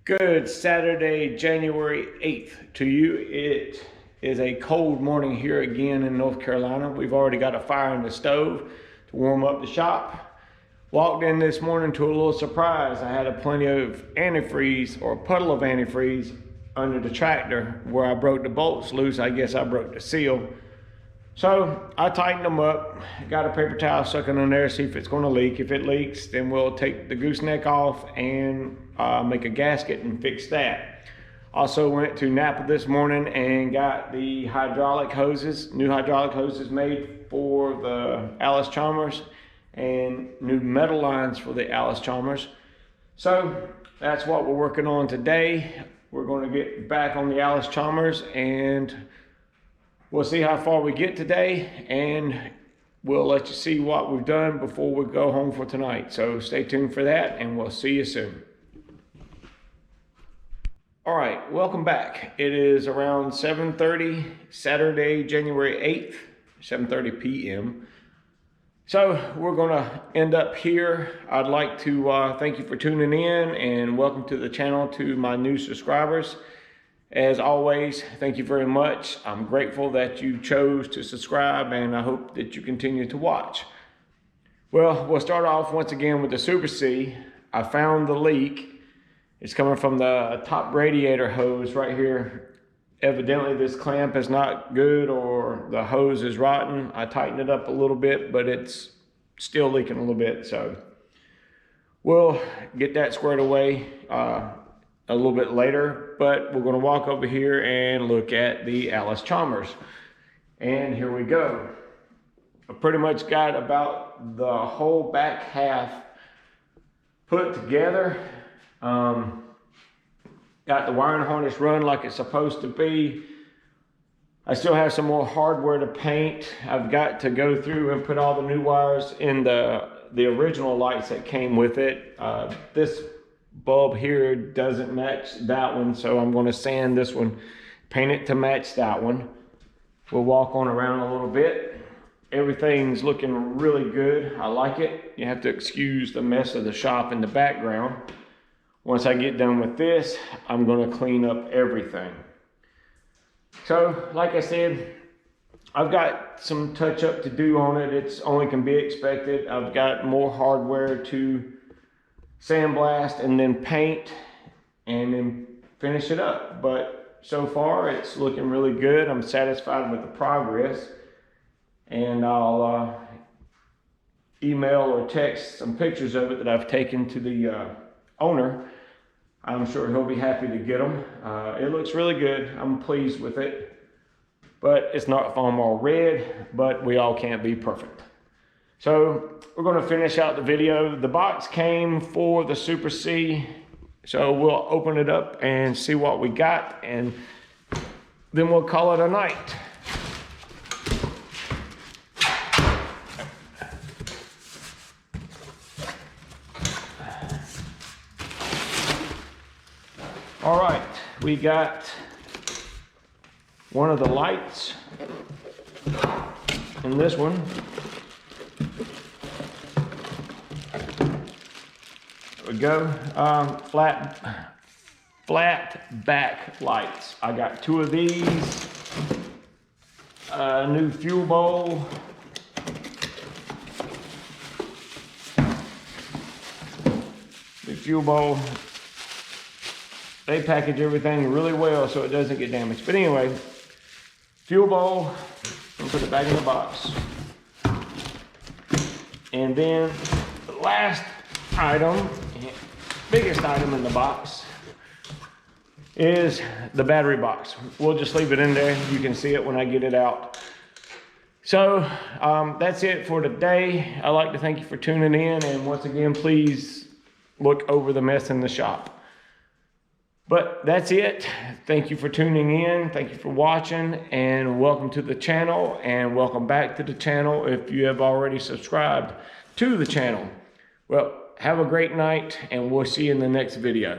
Good Saturday, January 8th to you. It is a cold morning here again in North Carolina. We've already got a fire in the stove to warm up the shop. Walked in this morning to a little surprise. I had a plenty of antifreeze, or a puddle of antifreeze, under the tractor where I broke the bolts loose. I guess I broke the seal. So I tightened them up, got a paper towel sucking on there, see if it's gonna leak. If it leaks, then we'll take the gooseneck off and make a gasket and fix that. Also went to Napa this morning and got the hydraulic hoses, new hydraulic hoses made for the Allis Chalmers and new metal lines for the Allis Chalmers. So that's what we're working on today. We're gonna get back on the Allis Chalmers and we'll see how far we get today, and we'll let you see what we've done before we go home for tonight. So stay tuned for that, and we'll see you soon. All right, welcome back. It is around 7:30, Saturday, January 8th, 7:30 p.m. So we're gonna end up here. I'd like to thank you for tuning in, and welcome to the channel to my new subscribers. As always, thank you very much. I'm grateful that you chose to subscribe, and I hope that you continue to watch. Well, we'll start off once again with the Super C. I found the leak. It's coming from the top radiator hose right here. Evidently this clamp is not good, or the hose is rotten. I tightened it up a little bit, but it's still leaking a little bit. So we'll get that squared away a little bit later, but we're going to walk over here and look at the Allis Chalmers. And here we go. I pretty much got about the whole back half put together. Got the wiring harness run like it's supposed to be. I still have some more hardware to paint. I've got to go through and put all the new wires in the original lights that came with it. This bulb here doesn't match that one, so I'm going to sand this one, paint it to match that one. We'll walk on around a little bit. Everything's looking really good. I like it. You have to excuse the mess of the shop in the background. Once I get done with this, I'm going to clean up everything. So like I said, I've got some touch up to do on it. It's only can be expected. I've got more hardware to sandblast and then paint and then finish it up. But so far it's looking really good. I'm satisfied with the progress, and I'll email or text some pictures of it that I've taken to the owner. I'm sure he'll be happy to get them. It looks really good. I'm pleased with it, but it's not foam all red, but we all can't be perfect. So we're going to finish out the video. The box came for the Super C, so we'll open it up and see what we got, and then we'll call it a night. All right, we got one of the lights in this one. There we go. Flat back lights. I got two of these. New fuel bowl. New fuel bowl. They package everything really well so it doesn't get damaged. But anyway, fuel bowl. I'll put it back in the box. And then the last item, biggest item in the box, is the battery box. We'll just leave it in there. You can see it when I get it out. So that's it for today. I'd like to thank you for tuning in, and once again, please look over the mess in the shop. But that's it. Thank you for tuning in. Thank you for watching, and welcome to the channel, and welcome back to the channel if you have already subscribed to the channel. Well, have a great night, and we'll see you in the next video.